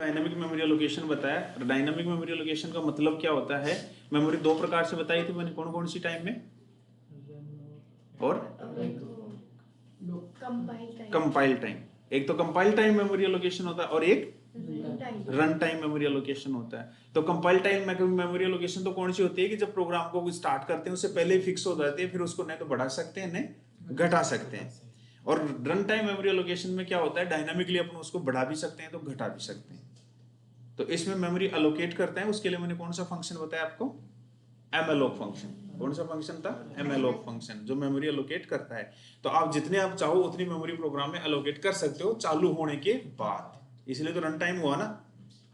Dynamic memory allocation बताया। Dynamic memory allocation का मतलब क्या होता है? मेमोरी दो प्रकार से बताई थी मैंने, कौन कौन सी टाइम में? और कंपाइल टाइम। एक तो कंपाइल टाइम मेमोरी एलोकेशन होता है और एक रन टाइम मेमोरी एलोकेशन होता है। तो कंपाइल टाइम मेमोरी एलोकेशन तो कौन सी होती है कि जब प्रोग्राम को स्टार्ट करते हैं उससे पहले ही फिक्स हो जाती है, फिर उसको नहीं तो बढ़ा सकते हैं नहीं घटा सकते हैं। और रन टाइम मेमोरी एलोकेशन में क्या होता है, डायनामिकली अपन उसको बढ़ा भी सकते हैं तो घटा भी सकते हैं। तो इसमें मेमोरी एलोकेट करते हैं, उसके लिए मैंने कौन सा फंक्शन बताया आपको? एमएलओक फंक्शन। कौन सा फंक्शन था? एमएलओक फंक्शन, जो मेमोरी एलोकेट करता है। तो आप जितने आप चाहो उतनी मेमोरी प्रोग्राम में एलोकेट कर सकते हो चालू होने के बाद। इसलिए तो रन टाइम हुआ ना।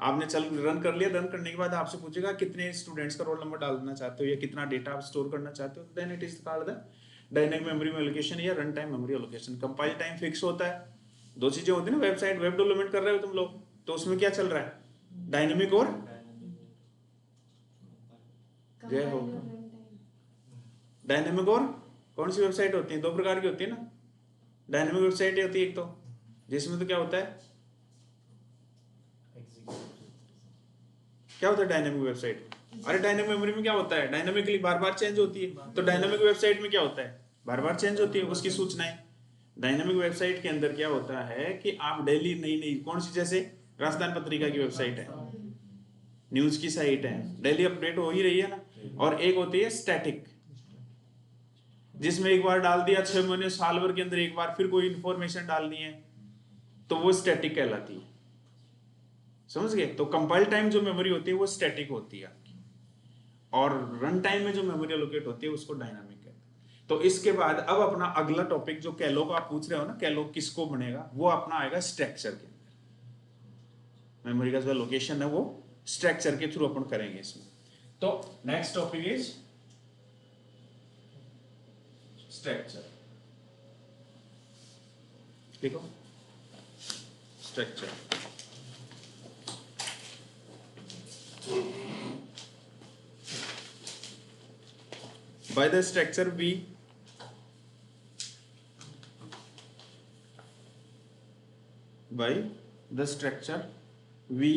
आपने चल रन कर लिया, रन करने के बाद आपसे पूछेगा कितने स्टूडेंट्स का रोल नंबर डालना चाहते हो या कितना डेटा आप स्टोर करना चाहते हो, then it is called the dynamic memory allocation या run time memory allocation. Compile time fix होता है। दो चीजें होती है ना, वेबसाइट वेब डेवलपमेंट कर रहे हो तुम लोग, तो उसमें क्या चल रहा है? डायनेमिक और जय हो। डायनेमिक और कौन सी वेबसाइट होती है? दो प्रकार की होती है ना। डायनेमिक वेबसाइट होती है एक तो, जिसमें तो क्या होता है, क्या होता है डायनेमिक वेबसाइट? अरे डायनेमिक मेमोरी में क्या होता है, डायनेमिकली बार बार चेंज होती है। तो डायनेमिक वेबसाइट में क्या होता है, बार बार चेंज होती है उसकी सूचनाएं। डायनेमिक वेबसाइट के अंदर क्या होता है कि आप डेली नई नई, कौन सी, जैसे राजस्थान पत्रिका की वेबसाइट है, न्यूज की साइट है, डेली अपडेट हो ही रही है ना। और एक होती है स्टैटिक, जिसमें एक बार डाल दिया, 6 महीने साल भर के अंदर एक बार फिर कोई इंफॉर्मेशन डालनी है, तो वो स्टैटिक कहलाती है। समझ गए? तो कंपाइल टाइम जो मेमोरी होती है वो स्टैटिक होती है, और रन टाइम में जो मेमोरी एलोकेट होती है उसको डायनामिक कहते हैं। तो इसके बाद अब अपना अगला टॉपिक जो कैलो का आप पूछ रहे हो ना, कैलो किसको बनेगा, वो अपना आएगा स्ट्रक्चर के अंदर। मेमोरी का जो लोकेशन है वो स्ट्रक्चर के थ्रू अपन करेंगे इसमें। तो नेक्स्ट टॉपिक इज स्ट्रक्चर। देखो structure, by the structure we by the structure we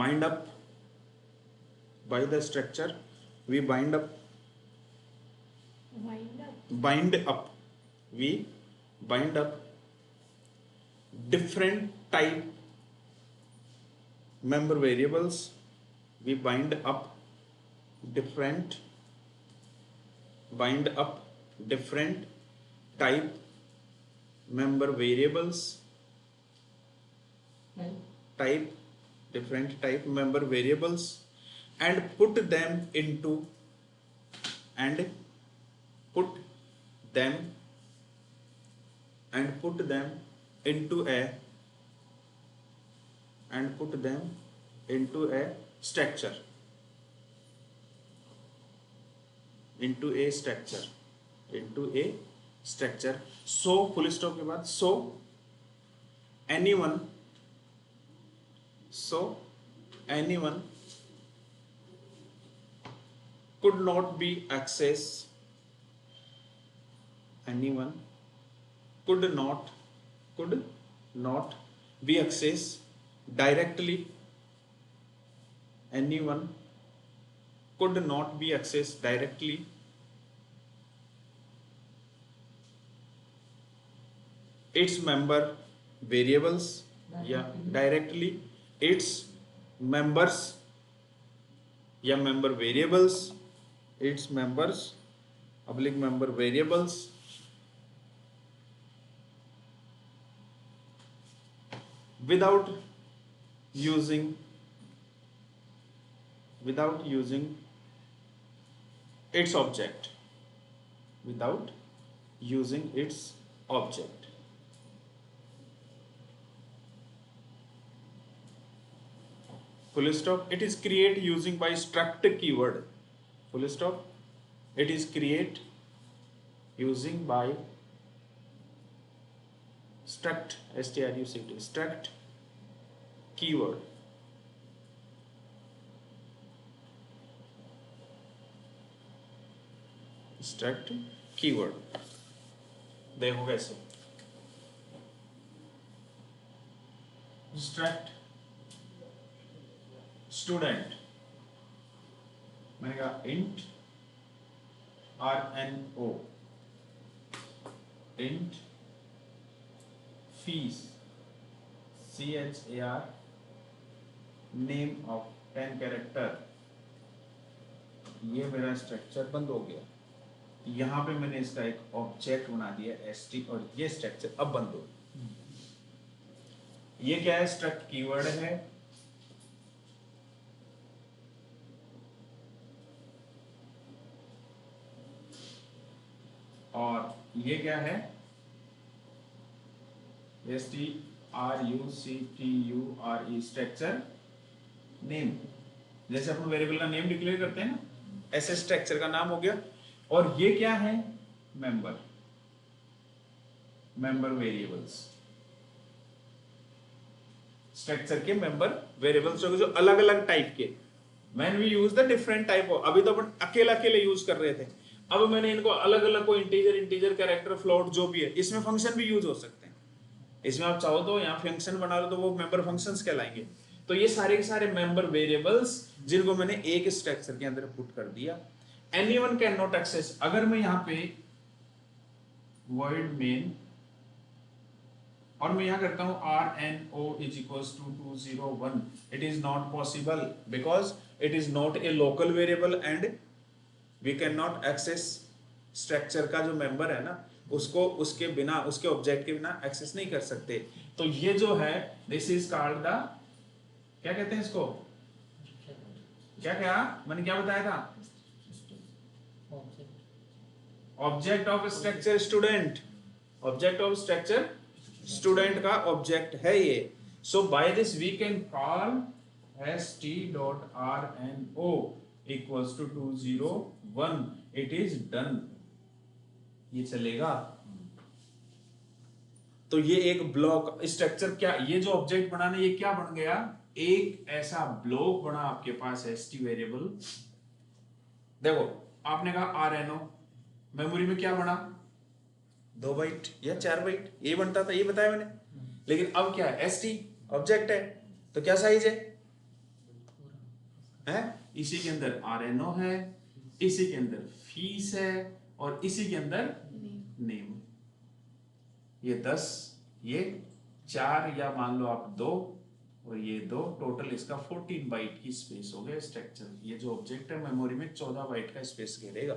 bind up, by the structure we bind up we bind up different type member variables. We bind up different type member variables, different type member variables, and put them into and put them into a structure, so full stop के बाद so anyone could not be accessed, anyone could not be accessed directly, anyone could not be accessed directly its member variables, या directly its members या member variables, its members oblique member variables without using its object, full stop. It is create using by struct keyword, full stop. It is create using by struct, struct keyword, देखो कैसे, struct student, मैंने कहा int RNO, int fees CHAR, name of 10 character. ये मेरा structure बंद हो गया। यहां पे मैंने इसका एक ऑब्जेक्ट बना दिया ST, और ये स्ट्रक्चर अब बंद हो गया। ये क्या है? स्ट्रक्ट कीवर्ड है, और ये क्या है? STRUCTURE, structure name. जैसे अपन वेरिएबल का नेम डिक्लेयर करते हैं ना, ऐसे स्ट्रक्चर का नाम हो गया। और ये क्या है? मेंबर, मेंबर वेरिएबल्स, स्ट्रक्चर के मेंबर वेरिएबल्स जो अलग अलग टाइप के। When we use the different type of, अभी तो अपन अकेला अकेले यूज कर रहे थे, अब मैंने इनको अलग अलग, कोई इंटीजर कैरेक्टर फ्लोट जो भी है, इसमें फंक्शन भी यूज हो सकते हैं। इसमें आप चाहो तो यहाँ फंक्शन बना लो तो वो मेंबर फंक्शंस कहलाएंगे। तो ये सारे के सारे मेंबर वेरिएबल्स जिनको मैंने एक स्ट्रक्चर के अंदर पुट कर दिया। एनीवन कैन नॉट एक्सेस, अगर मैं यहाँ पे void main और मैं यहाँ करता हूँ RNO is equals to 201, it is not possible because it is not a local variable and we cannot access structure का जो मेंबर है ना, उसको उसके बिना, उसके ऑब्जेक्ट के बिना एक्सेस नहीं कर सकते। तो ये जो है, दिस इज कॉल्ड द, क्या कहते हैं इसको? क्या मैंने क्या बताया था? Object of structure student, object of structure student का ऑब्जेक्ट है ये। So by this we can call st.rno equals to 201, it is done. ये चलेगा। तो ये एक ब्लॉक स्ट्रक्चर, क्या ये जो ऑब्जेक्ट बनाना, ये क्या बन गया? एक ऐसा ब्लॉक बना आपके पास st वेरिएबल। देखो आपने कहा RNO, मेमोरी में क्या बना? 2 बाइट या 4 बाइट, ये बनता था, ये बताया मैंने। लेकिन अब क्या है? ST ऑब्जेक्ट है, तो क्या साइज है? इसी के अंदर RNO है, इसी के अंदर फीस है, और इसी के अंदर नेम। ये 10, ये 4, या मान लो आप 2 और ये 2, टोटल इसका 14 बाइट की स्पेस हो गया स्ट्रक्चर। ये जो ऑब्जेक्ट है मेमोरी में 14 बाइट का स्पेस घेरेगा।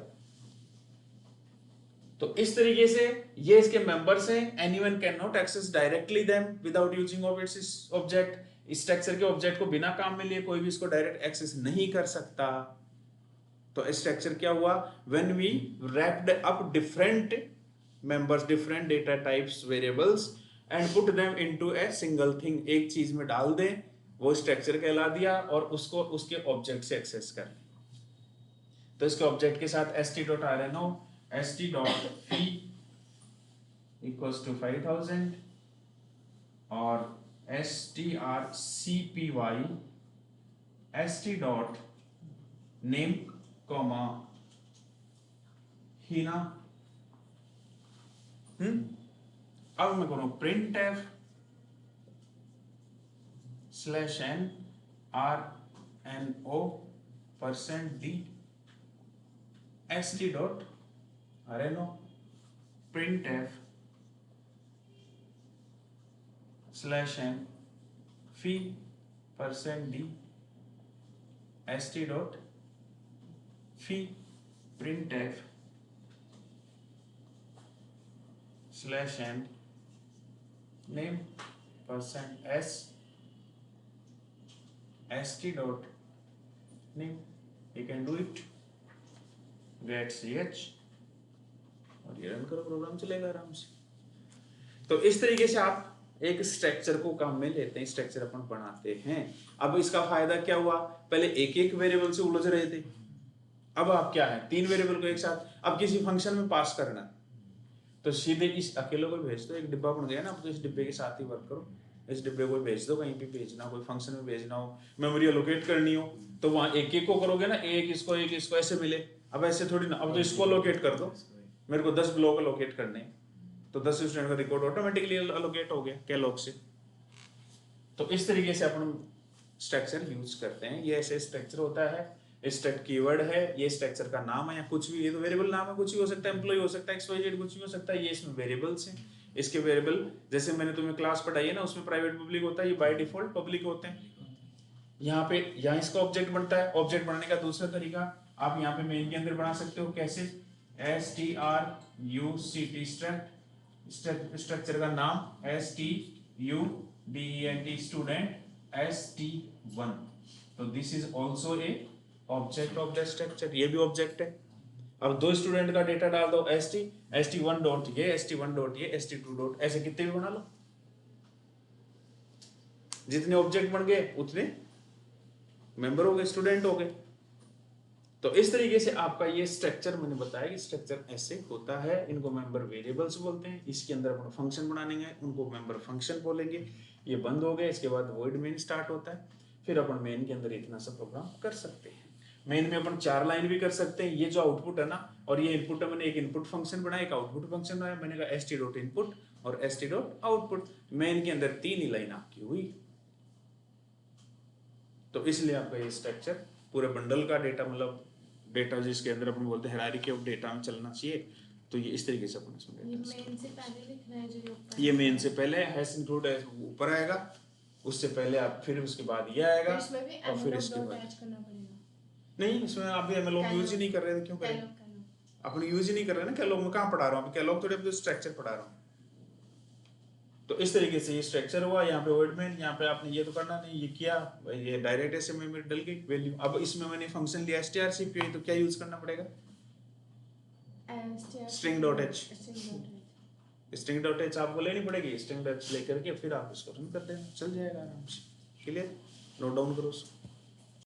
तो इस तरीके से ये इसके मेंबर्स हैं। Anyone can not access directly them without using of its object. इस स्ट्रक्चर के ऑब्जेक्ट को बिना काम में लिए कोई भी इसको डायरेक्ट एक्सेस नहीं कर सकता। तो स्ट्रक्चर क्या हुआ? When we wrapped up different members, different data types, variables and put them into a single thing, एक चीज में डाल दें, वो स्ट्रक्चर कहला दिया, और उसको उसके ऑब्जेक्ट से एक्सेस कर। तो इसके ऑब्जेक्ट के साथ st.rno, st.fee equals to 5000 और strcpy st.name comma हीना। अब मैं करूं printf /n rno %d st.rno printf /n fee %d st.fee printf /n name %s st.name। you can do it, get ch और ये रन करो, प्रोग्राम चलेगा आराम से। तो इस तरीके से आप एक स्ट्रक्चर को काम में लेते हैं, स्ट्रक्चर अपन बनाते हैं। अब इसका फायदा क्या हुआ? पहले एक एक वेरिएबल से उलझ रहे थे, अब आप क्या है 3 वेरिएबल को एक साथ अब किसी फंक्शन में पास करना, तो सीधे इस अकेले को भेज दो, एक डिब्बा बन गया ना। अब तो इस डिब्बे के साथ ही वर्क करो, इस डिब्बे को भेज दो, कहीं भी भेजना, कोई फंक्शन में भेजना हो, मेमोरी एलोकेट करनी हो, तो वहां एक एक को करोगे ना, एक इसको ऐसे मिले। अब ऐसे थोड़ी ना, अब तो इसको एलोकेट कर दो, मेरे को 10 ब्लॉक एलोकेट करने, तो 10 स्टूडेंट का रिकॉर्ड ऑटोमेटिकली एलोकेट हो गया कैलॉग से। तो इस तरीके से अपन स्ट्रक्चर यूज करते हैं। ये ऐसे स्ट्रक्चर होता है, स्ट्रक्ट कीवर्ड है, ये स्ट्रक्चर का नाम है या कुछ भी, ये तो वेरिएबल नाम है, कुछ भी हो सकता है, एम्प्लॉय हो सकता है, XYZ कुछ भी हो सकता है। ये इसमें वेरिएबल्स हैं। इसके वेरिएबल जैसे मैंने तुम्हें क्लास पढ़ाई है ना, उसमें प्राइवेट पब्लिक होता है, ये बाय डिफॉल्ट पब्लिक होते हैं। यहाँ इसका ऑब्जेक्ट बनता है। ऑब्जेक्ट बनाने का दूसरा तरीका आप यहाँ पे मेन के अंदर बना सकते हो। कैसे? STRUCT स्ट्रक्चर का नाम STUDENT स्टूडेंट ST1। तो this is also a object of the structure, ये भी ऑब्जेक्ट है। अब दो स्टूडेंट का डेटा डाल दो, ST1 डॉट ये, ST1 डॉट ये, ST2 डॉट, ऐसे कितने भी बना लो। जितने ऑब्जेक्ट बन गए उतने मेंबर हो गए, स्टूडेंट हो गए। तो इस तरीके से आपका ये स्ट्रक्चर, मैंने बताया कि स्ट्रक्चर ऐसे होता है। इनको मेंबर वेरिएबल्स बोलते हैं। इसके अंदर अपन फंक्शन बनाएंगे, उनको मेंबर फंक्शन बोलेंगे। ये बंद हो गए, इसके बाद वॉइड मेन स्टार्ट होता है। फिर अपन मेन के अंदर इतना सा प्रोग्राम कर सकते हैं। मेन में अपन 4 लाइन भी कर सकते हैं। ये जो आउटपुट है ना, और ये इनपुट है, मैंने एक इनपुट फंक्शन बनाया, एक आउटपुट फंक्शन बनाया। मैंने कहा ST डॉट इनपुट और ST डॉट आउटपुट। मेन के अंदर 3 ही लाइन आपकी हुई। तो इसलिए आपका ये स्ट्रक्चर पूरे बंडल का डेटा, मतलब डेटा जिसके अंदर अपन बोलते हैं हायरार्की ऑफ डेटा में चलना चाहिए। तो ये इस तरीके से अपन इसमें ये मेन से पहले लिखना है, जो ये मेन से पहले हैश इंक्लूड ऊपर आएगा, उससे पहले आप, फिर उसके बाद ये आएगा, और फिर इसके बाद नहीं, इसमें आप भी एमएलओ यूज ही नहीं कर रहे थे, क्यों करें? अपन यूज ही नहीं कर रहे ना। कैलॉग में कहाँ पढ़ा रहा हूँ? कैलॉग थोड़े तो स्ट्रक्चर पढ़ा रहा हूँ। तो इस तरीके से ये स्ट्रक्चर हुआ। यहाँ पे वर्ड में, यहाँ पे आपने ये तो करना नहीं, ये किया, ये डायरेक्ट ऐसे में डल गई वैल्यू। अब इसमें मैंने फंक्शन लिया strcpy, तो क्या यूज करना पड़ेगा? string.h। string.h आपको लेनी पड़ेगी। string.h लेकर के फिर आप इसको रन कर देना, चल जाएगा आराम से। क्लियर? नोट डाउन करो उसको।